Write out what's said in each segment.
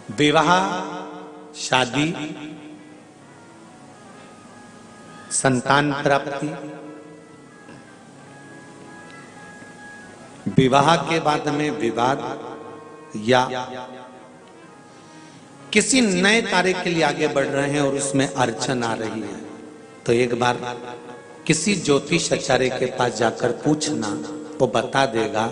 विवाह, शादी, संतान प्राप्ति, विवाह के बाद में विवाद या किसी नए कार्य के लिए आगे बढ़ रहे हैं और उसमें अड़चन आ रही है, तो एक बार किसी ज्योतिष आचार्य के पास जाकर पूछना, वो बता देगा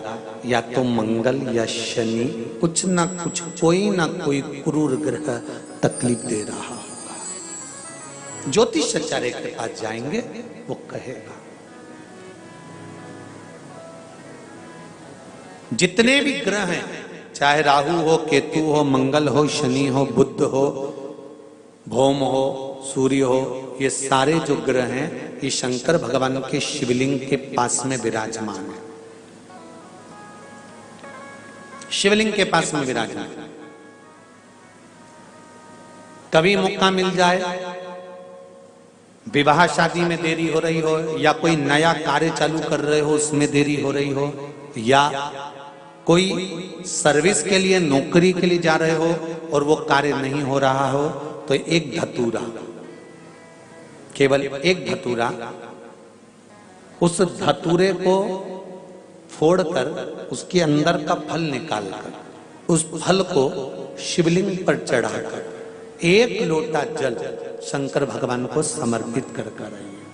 या तो मंगल या शनि कुछ ना कुछ, कोई ना कोई क्रूर ग्रह तकलीफ दे रहा होगा। ज्योतिष आचार्य के पास जाएंगे, वो कहेगा। जितने भी ग्रह हैं, चाहे राहु हो, केतु हो, मंगल हो, शनि हो, बुध हो, भौम हो, सूर्य हो, ये सारे जो ग्रह हैं ये शंकर भगवान के शिवलिंग के पास में विराजमान है। शिवलिंग के पास में विराजमान। कभी मौका मिल जाए, विवाह शादी में देरी हो रही हो, या कोई नया कार्य चालू कर रहे हो उसमें देरी हो रही हो, या कोई सर्विस के लिए, नौकरी के लिए जा रहे हो और वो कार्य नहीं हो रहा हो, तो एक धतूरा, केवल एक धतूरा, उस धतूरे को फोड़कर उसके अंदर का फल निकालकर उस फल को शिवलिंग पर चढ़ाकर एक लोटा जल शंकर भगवान को समर्पित कर रही है।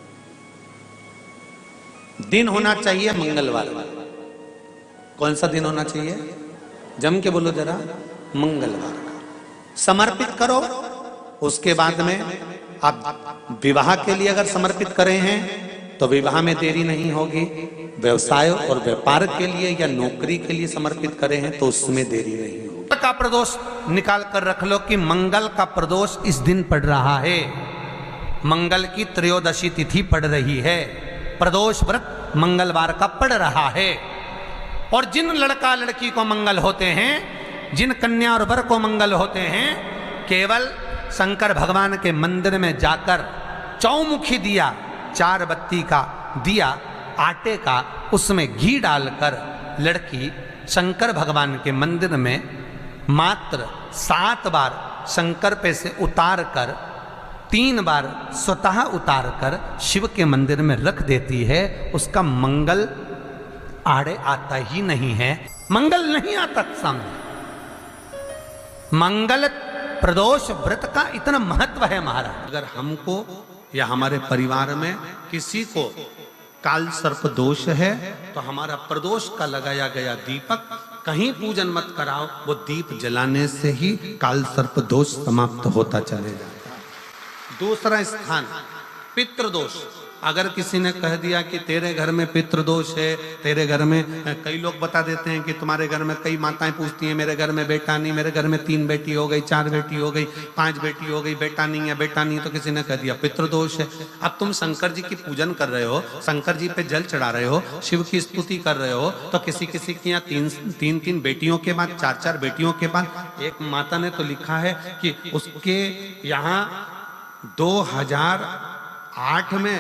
दिन होना चाहिए मंगलवार। कौन सा दिन होना चाहिए? जम के बोलो जरा, मंगलवार का समर्पित करो। उसके बाद में आप विवाह के लिए अगर समर्पित करें हैं तो विवाह में देरी नहीं होगी। व्यवसाय और व्यापार के लिए या नौकरी के लिए समर्पित करें हैं तो उसमें देरी नहीं होगी। का प्रदोष निकाल कर रख लो कि मंगल का प्रदोष इस दिन पड़ रहा है, मंगल की त्रयोदशी तिथि पड़ रही है, प्रदोष व्रत मंगलवार का पड़ रहा है। और जिन लड़का लड़की को मंगल होते हैं, जिन कन्या और वर को मंगल होते हैं, केवल शंकर भगवान के मंदिर में जाकर चौमुखी दिया, 4 बत्ती का दिया आटे का, उसमें घी डालकर लड़की शंकर भगवान के मंदिर में मात्र 7 बार शंकर पे से उतार कर 3 बार स्वतः उतार कर शिव के मंदिर में रख देती है। उसका मंगल आड़े आता ही नहीं है, मंगल नहीं आता सामने। मंगल प्रदोष व्रत का इतना महत्व है महाराज। अगर हमको या हमारे परिवार में किसी को काल सर्प दोष है तो हमारा प्रदोष का लगाया गया दीपक कहीं पूजन मत कराओ, वो दीप जलाने से ही काल सर्प दोष समाप्त होता चले जाता है। दूसरा स्थान पितृदोष। अगर किसी ने कह दिया कि तेरे घर में पितृदोष है, तेरे घर में, कई लोग बता देते हैं कि तुम्हारे घर में, कई माताएं पूछती हैं मेरे घर में बेटा नहीं, मेरे घर में 3 बेटी हो गई, 4 बेटी हो गई, 5 बेटी हो गई, बेटा नहीं है, बेटा नहीं, तो किसी ने कह दिया पितृदोष है। अब तुम शंकर जी की पूजन कर रहे हो, शंकर जी पे जल चढ़ा रहे हो, शिव की स्तुति कर रहे हो, तो किसी किसी की यहाँ 3 बेटियों के बाद, 4 बेटियों के बाद, एक माता ने तो लिखा है कि उसके यहाँ 2008 में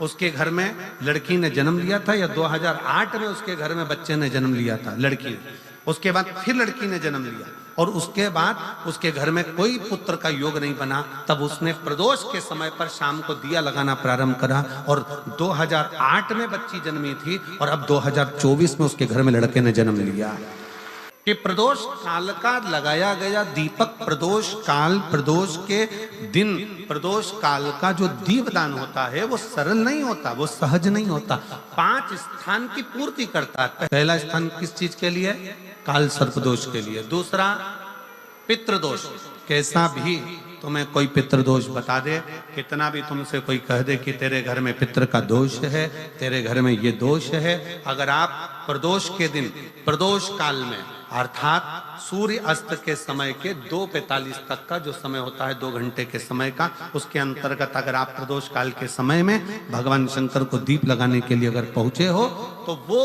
उसके घर में लड़की ने जन्म लिया था, या 2008 में उसके घर में बच्चे ने जन्म लिया था, लड़की ने। उसके बाद फिर लड़की ने जन्म लिया और उसके बाद उसके घर में कोई पुत्र का योग नहीं बना। तब उसने प्रदोष के समय पर शाम को दिया लगाना प्रारंभ करा और 2008 में बच्ची जन्मी थी और अब 2024 में उसके घर में लड़के ने जन्म लिया। कि प्रदोष काल का लगाया गया दीपक, प्रदोष काल, प्रदोष के दिन, प्रदोष काल का जो दीपदान होता है वो सरल नहीं होता, वो सहज नहीं होता। 5 स्थान की पूर्ति करता है। पहला स्थान किस चीज के लिए? काल सर्पदोष के लिए। दूसरा पितृदोष। कैसा भी तुम्हें कोई पितृदोष बता दे, कितना भी तुमसे कोई कह दे कि तेरे घर में पितृ का दोष है, तेरे घर में ये दोष है, अगर आप प्रदोष के दिन, प्रदोष काल में अर्थात सूर्य अस्त के समय के 2:45 तक का जो समय होता है, 2 घंटे के समय का, उसके अंतर्गत अगर आप प्रदोष काल के समय में भगवान शंकर को दीप लगाने के लिए अगर पहुंचे हो तो वो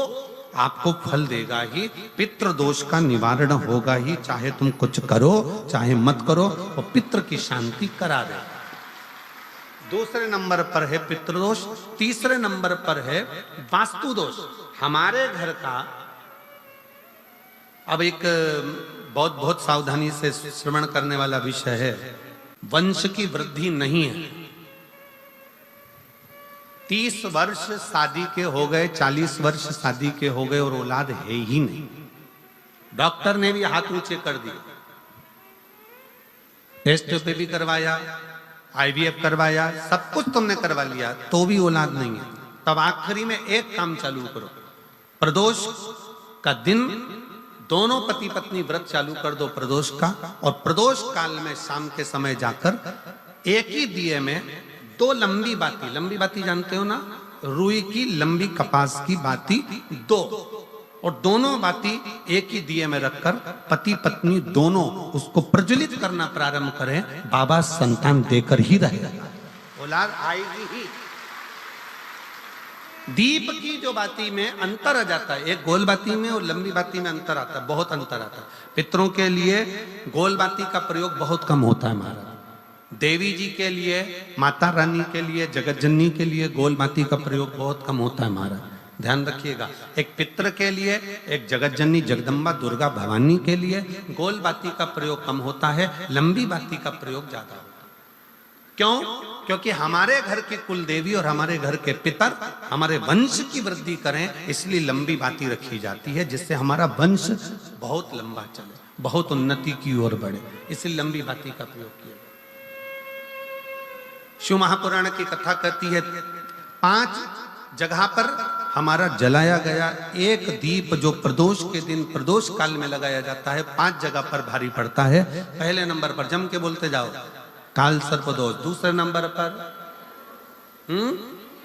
आपको फल देगा ही, पितृदोष का निवारण होगा ही। चाहे तुम कुछ करो चाहे मत करो, वो पितृ की शांति करा दे। दूसरे नंबर पर है पितृदोष। तीसरे नंबर पर है वास्तु दोष। हमारे घर का अब एक बहुत बहुत सावधानी से श्रवण करने वाला विषय है। वंश की वृद्धि नहीं है। 30 वर्ष शादी के हो गए, 40 वर्ष शादी के हो गए और औलाद है ही नहीं। डॉक्टर ने भी हाथ ऊंचे कर दिए, टेस्ट पे भी करवाया, IVF करवाया, सब कुछ तुमने करवा लिया, तो भी औलाद नहीं है। तब आखिरी में एक काम चालू करो, प्रदोष का दिन दोनों पति पत्नी व्रत चालू कर दो प्रदोष का, और प्रदोष काल में शाम के समय जाकर एक ही दिए में 2 लंबी बाती जानते हो ना, रुई की लंबी कपास की बाती 2, और दोनों बाती एक ही दिए में रखकर पति पत्नी दोनों उसको प्रज्वलित करना प्रारंभ करें। बाबा संतान देकर ही रहेगा, औलाद आएगी ही। दीप की जो बाती में अंतर आ जाता है, एक गोल बाती में और लंबी बाती में अंतर आता है, बहुत अंतर आता है। पितरों के लिए गोल बाती का प्रयोग बहुत कम होता है महाराज। देवी जी के लिए, माता रानी के लिए, जगत जननी के लिए गोल बाती का प्रयोग बहुत कम होता है महाराज, ध्यान रखिएगा। एक पितर के लिए, एक जगत जननी जगदम्बा दुर्गा भवानी के लिए गोल बाती का प्रयोग कम होता है, लंबी बाती का प्रयोग ज्यादा होता है। क्यों? क्योंकि हमारे घर की कुल देवी और हमारे घर के पितर हमारे वंश की वृद्धि करें, इसलिए लंबी बाती रखी जाती है, जिससे हमारा वंश बहुत लंबा चले, बहुत उन्नति की ओर बढ़े, इसलिए लंबी बाती का प्रयोग किया। शिव महापुराण की कथा कहती है 5 जगह पर हमारा जलाया गया एक दीप जो प्रदोष के दिन प्रदोष काल में लगाया जाता है, 5 जगह पर भारी पड़ता है। पहले नंबर पर जम के बोलते जाओ, काल सर्प दोष। दूसरे नंबर पर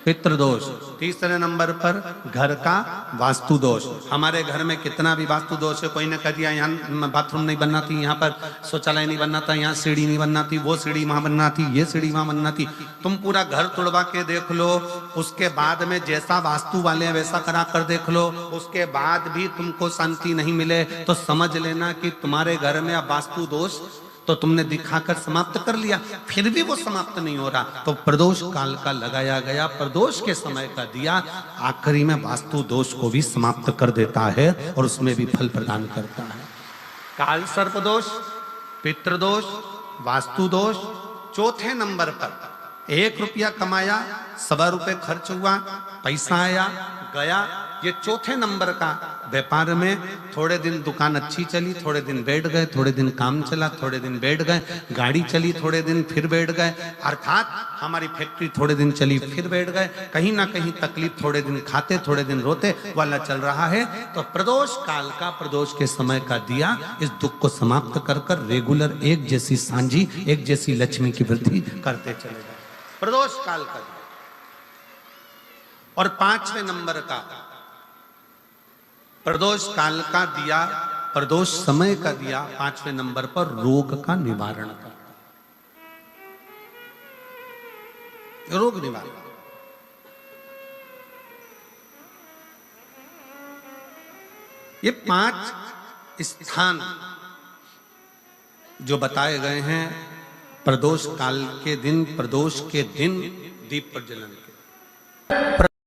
पितृ दोष। तीसरे नंबर पर घर का वास्तु दोष। हमारे घर में कितना भी वास्तु दोष है, कोई ने कह दिया यहाँ बाथरूम नहीं बनना थी, यहाँ पर शौचालय नहीं बनना था, यहाँ सीढ़ी नहीं बनना थी, वो सीढ़ी वहां बनना थी, ये सीढ़ी वहां बनना थी। तुम पूरा घर तोड़वा के देख लो, उसके बाद में जैसा वास्तु वाले वैसा करा कर देख लो, उसके बाद भी तुमको शांति नहीं मिले तो समझ लेना कि तुम्हारे घर में अब वास्तु दोष तो तुमने दिखाकर समाप्त कर लिया, फिर भी वो समाप्त नहीं हो रहा, तो प्रदोष काल का लगाया गया प्रदोष के समय का दिया आखिरी में वास्तु दोष को भी समाप्त कर देता है और उसमें भी फल प्रदान करता है। काल सर्प दोष, पितृदोष, वास्तु दोष। चौथे नंबर पर 1 रुपया कमाया, 1.25 रुपये खर्च हुआ, पैसा आया गया, ये चौथे नंबर का व्यापार में थोड़े दिन दुकान अच्छी चली, थोड़े दिन बैठ गए, थोड़े दिन काम चला, थोड़े दिन बैठ गए, गाड़ी चली थोड़े दिन फिर बैठ गए, अर्थात हमारी फैक्ट्री थोड़े दिन चली फिर बैठ गए, कहीं ना कहीं तकलीफ, थोड़े दिन खाते थोड़े दिन रोते वाला चल रहा है। तो प्रदोष काल का, प्रदोष के समय का दिया इस दुख को समाप्त कर कर रेगुलर एक जैसी सांझी, एक जैसी लक्ष्मी की वृद्धि करते चले जाए, प्रदोष काल का दिया। और 5वें नंबर का प्रदोष काल का दिया, प्रदोष समय का दिया 5वें नंबर पर रोग का निवारण करता, रोग निवारण। ये 5 स्थान जो बताए गए हैं प्रदोष काल के दिन, प्रदोष के दिन दीप प्रज्वलन के।